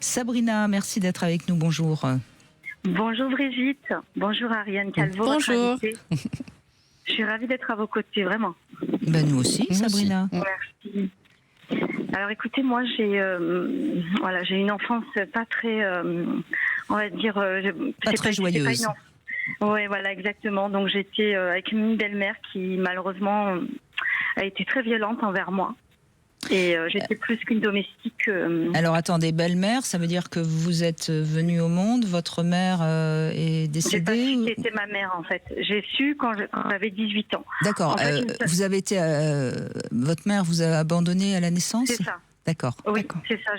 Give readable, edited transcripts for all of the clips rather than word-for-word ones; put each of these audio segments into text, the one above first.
Sabrina, merci d'être avec nous. Bonjour. Bonjour Brigitte, bonjour Ariane Calvo, votre Bonjour. invitée. Je suis ravie d'être à vos côtés, vraiment. Ben, nous aussi, Nous Sabrina. aussi. Merci. Alors écoutez, moi j'ai une enfance pas très, on va dire, Pas très joyeuse. Oui, voilà, exactement. Donc j'étais avec une belle-mère qui malheureusement a été très violente envers moi. Et j'étais plus qu'une domestique. Alors attendez, belle-mère, ça veut dire que vous êtes venue au monde, votre mère est décédée ou... C'était ma mère en fait. J'ai su quand j'avais 18 ans. D'accord. En fait, vous avez été, votre mère vous a abandonné à la naissance? C'est ça. D'accord. Oui, D'accord. c'est ça.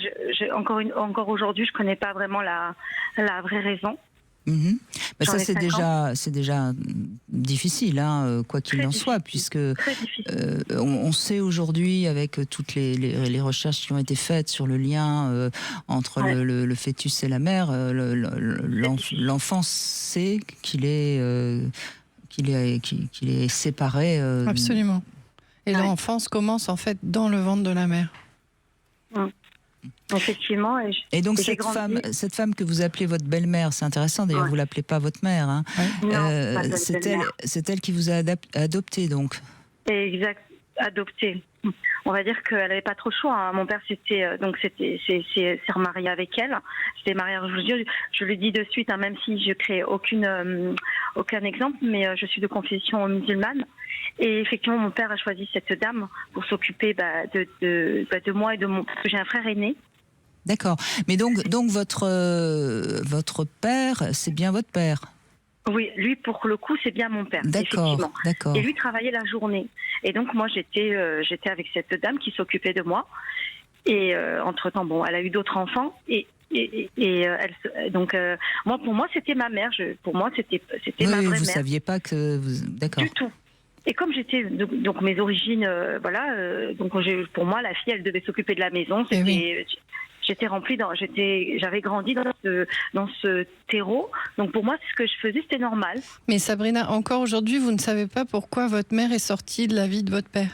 Encore aujourd'hui, je connais pas vraiment la vraie raison. Mhm. Ben ça, J'en ai c'est 5 ans. déjà difficile, hein, quoi qu'il Très en soit, puisque Très difficile. on sait aujourd'hui, avec toutes les recherches qui ont été faites sur le lien entre Ouais. le fœtus et la mère, l'enfant sait qu'il est séparé. Absolument. Et Ouais. l'enfance commence en fait dans le ventre de la mère. Effectivement. Et donc j'ai grandi. cette femme que vous appelez votre belle-mère, c'est intéressant. D'ailleurs, Ouais. vous l'appelez pas votre mère. Hein. Ouais. Non, pas de belle-mère. C'est elle qui vous a adopté, donc. Exact. Adoptée. On va dire qu'elle n'avait pas trop le choix. Hein. Mon père s'est remarié avec elle. C'était mariage religieux. Je le dis de suite, hein, même si je crée aucun exemple, mais je suis de confession musulmane. Et effectivement, mon père a choisi cette dame pour s'occuper de moi et de mon... Parce que j'ai un frère aîné. D'accord. Mais donc votre père, c'est bien votre père. Oui, lui, pour le coup, c'est bien mon père, D'accord, effectivement. d'accord. Et lui travaillait la journée. Et donc, moi, j'étais avec cette dame qui s'occupait de moi. Et entre-temps, bon, elle a eu d'autres enfants. Moi, pour moi, c'était ma mère. Pour moi, c'était Oui, ma vraie vous mère. saviez pas que vous... D'accord. Du tout. Et comme j'étais donc mes origines, pour moi, la fille, elle devait s'occuper de la maison. Eh oui. J'étais remplie j'avais grandi dans ce terreau. Donc pour moi, ce que je faisais, c'était normal. Mais Sabrina, encore aujourd'hui, vous ne savez pas pourquoi votre mère est sortie de la vie de votre père.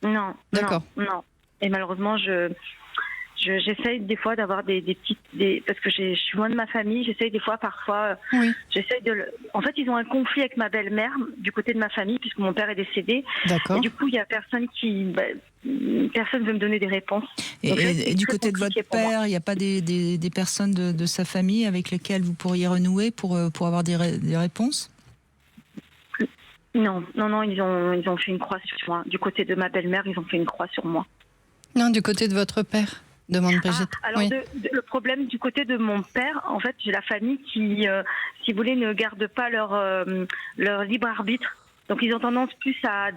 Non. D'accord. Non. Et malheureusement, j'essaye des fois d'avoir parce que je suis loin de ma famille. J'essaye des fois, parfois, Oui. En fait, ils ont un conflit avec ma belle-mère du côté de ma famille puisque mon père est décédé. D'accord. Et du coup, il y a personne personne veut me donner des réponses. Donc, Et du très côté de compliqué votre pour moi. père, il n'y a pas des personnes de sa famille avec lesquelles vous pourriez renouer pour avoir des réponses? Non, ils ont fait une croix sur moi. Du côté de ma belle-mère, ils ont fait une croix sur moi. Non, du côté de votre père, demande Brigitte. Alors, Oui. le problème du côté de mon père, en fait, j'ai la famille qui, si vous voulez, ne garde pas leur libre arbitre. Donc, ils ont tendance plus à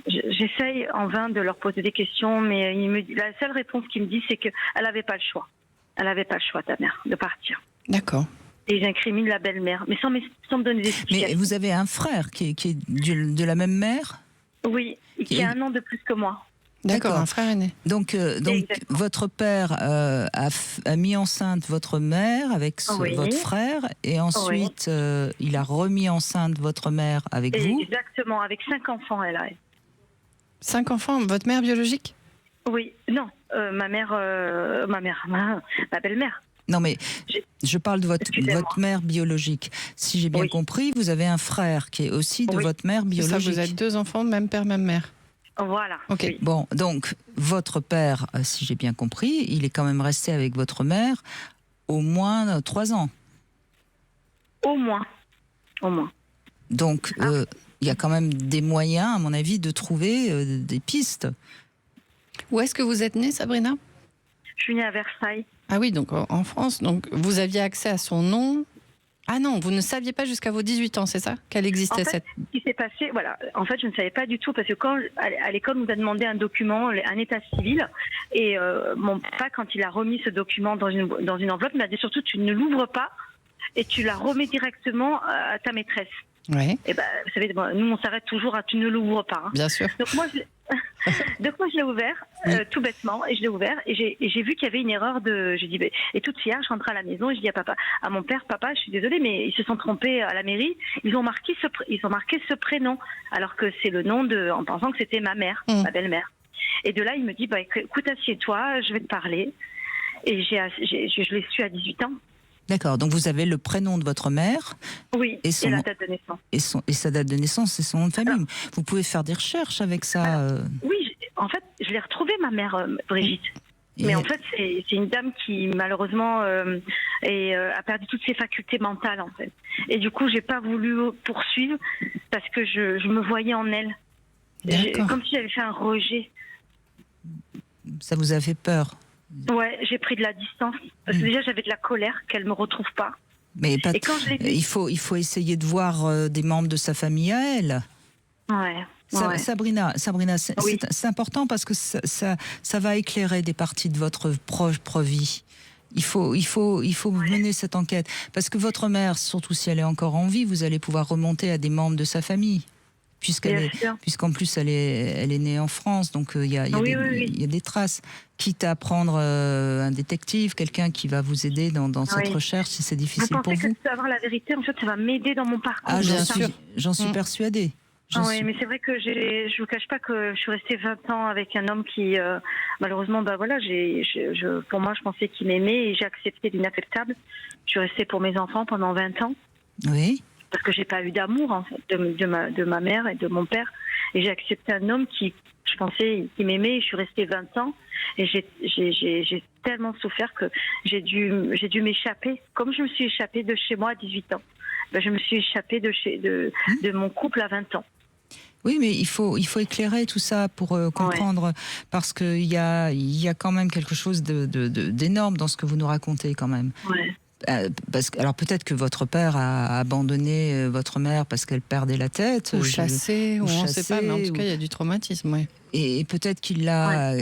j'essaye en vain de leur poser des questions, mais la seule réponse qu'ils me disent, c'est qu'elle n'avait pas le choix. Elle n'avait pas le choix, ta mère, de partir. D'accord. Et ils incriminent la belle-mère, mais sans me donner des explications. Mais vous avez un frère qui est de la même mère? Oui, qui a 1 an de plus que moi. D'accord, D'accord. un frère aîné. Donc Exactement. votre père a mis enceinte votre mère avec Oui. votre frère, et ensuite il a remis enceinte votre mère avec vous. Exactement, avec 5 enfants, elle a. 5 enfants, votre mère biologique? Oui, non, ma belle-mère. Non, mais je parle de Excusez-moi. votre mère biologique. Si j'ai bien Oui. compris, vous avez un frère qui est aussi de Oui. votre mère C'est ça, biologique. vous êtes 2 enfants, même père, même mère. Voilà. Ok. Oui. Bon, donc votre père, si j'ai bien compris, il est quand même resté avec votre mère au moins 3 ans. Au moins. Donc il y a quand même des moyens, à mon avis, de trouver des pistes. Où est-ce que vous êtes née, Sabrina? Je suis née à Versailles. Ah oui, donc en France. Donc vous aviez accès à son nom. Ah non, vous ne saviez pas jusqu'à vos 18 ans, c'est ça? Qu'elle existait En fait, cette... ce qui s'est passé, voilà. En fait, je ne savais pas du tout parce que quand à l'école, on nous a demandé un document, un état civil, et mon papa, quand il a remis ce document dans une enveloppe, il m'a dit surtout tu ne l'ouvres pas et tu la remets directement à ta maîtresse. Oui, Et vous savez, nous on s'arrête toujours à tu ne l'ouvres pas. Hein. bien sûr. Donc moi, je l'ai ouvert, tout bêtement, et je l'ai ouvert, et j'ai vu qu'il y avait une erreur j'ai dit, et toute fière, je rentre à la maison, et je dis à mon père, papa, je suis désolée, mais ils se sont trompés à la mairie, ils ont marqué ce prénom, alors que c'est le nom en pensant que c'était ma mère, ma belle-mère. Et de là, il me dit, écoute, assieds-toi, je vais te parler. Et je l'ai su à 18 ans. D'accord, donc vous avez le prénom de votre mère. Oui, et la date de naissance. Et sa date de naissance et son nom de famille. Alors, vous pouvez faire des recherches avec ça. Oui, en fait, je l'ai retrouvée, ma mère, Brigitte. Mais en fait, c'est une dame qui, malheureusement, a perdu toutes ses facultés mentales, en fait. Et du coup, j'ai pas voulu poursuivre parce que je me voyais en elle. Comme si j'avais fait un rejet. Ça vous a fait peur? Ouais, j'ai pris de la distance. Parce que déjà, j'avais de la colère qu'elle me retrouve pas. Mais il faut essayer de voir des membres de sa famille à elle. Ouais. Sabrina, c'est important parce que ça va éclairer des parties de votre propre vie. Il faut mener cette enquête. Parce que votre mère, surtout si elle est encore en vie, vous allez pouvoir remonter à des membres de sa famille. Puisqu'en plus elle est née en France, donc il y a des traces. Quitte à prendre un détective, quelqu'un qui va vous aider dans cette recherche, si c'est difficile pour vous. Vous pensez que savoir la vérité, en fait, ça va m'aider dans mon parcours. Ah, j'en suis persuadée. Oui, mais c'est vrai que je vous cache pas que je suis restée 20 ans avec un homme qui, malheureusement, pour moi, je pensais qu'il m'aimait et j'ai accepté l'inacceptable. Je suis restée pour mes enfants pendant 20 ans. Oui. Parce que j'ai pas eu d'amour, en fait, de ma mère et de mon père. Et j'ai accepté un homme qui, je pensais, qui m'aimait. Et je suis restée 20 ans. Et j'ai tellement souffert que j'ai dû m'échapper. Comme je me suis échappée de chez moi à 18 ans. Je me suis échappée de mon couple à 20 ans. Oui, mais il faut éclairer tout ça pour comprendre, parce qu'il y a quand même quelque chose d'énorme dans ce que vous nous racontez quand même. Ouais. Alors peut-être que votre père a abandonné votre mère parce qu'elle perdait la tête. Ou chassé, on ne sait pas, mais en tout cas, il y a du traumatisme, oui. Et peut-être qu'il l'a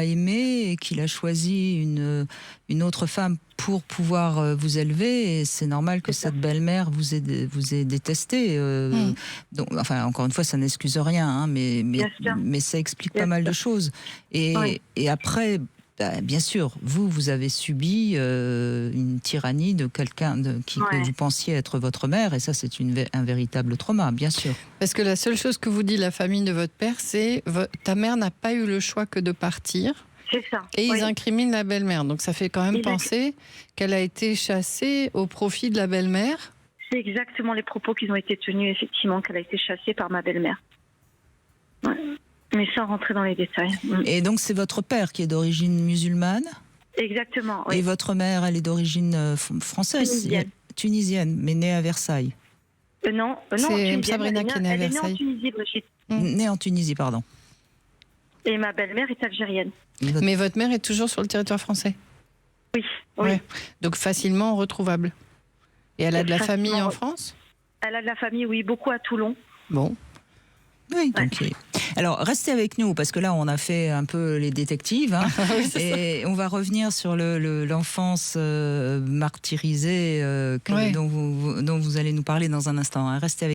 aimé et qu'il a choisi une autre femme pour pouvoir vous élever. Et c'est normal que cette belle-mère vous ait détesté. Donc, enfin, encore une fois, ça n'excuse rien, hein, mais ça explique pas mal de choses. Et après... bien sûr, vous avez subi une tyrannie de quelqu'un que vous pensiez être votre mère, et ça, c'est un véritable trauma, bien sûr. Parce que la seule chose que vous dit la famille de votre père, c'est ta mère n'a pas eu le choix que de partir. C'est ça. Et ils incriminent la belle-mère. Donc ça fait quand même penser qu'elle a été chassée au profit de la belle-mère. C'est exactement les propos qui ont été tenus, effectivement, qu'elle a été chassée par ma belle-mère. Ouais. Mais sans rentrer dans les détails. Et donc c'est votre père qui est d'origine musulmane? Exactement, oui. Et votre mère, elle est d'origine française? Tunisienne, mais née à Versailles? Non, c'est Sabrina qui est née à Versailles. Elle est née en Tunisie, Brigitte. Née en Tunisie, pardon. Et ma belle-mère est algérienne. Mais votre mère est toujours sur le territoire français? Oui. Ouais. Donc facilement retrouvable. Et elle a de la famille en France? Elle a de la famille, oui, beaucoup à Toulon. Bon. Oui, donc... Alors, restez avec nous, parce que là, on a fait un peu les détectives. Hein, et on va revenir sur l'enfance martyrisée dont vous allez nous parler dans un instant. Hein. Restez avec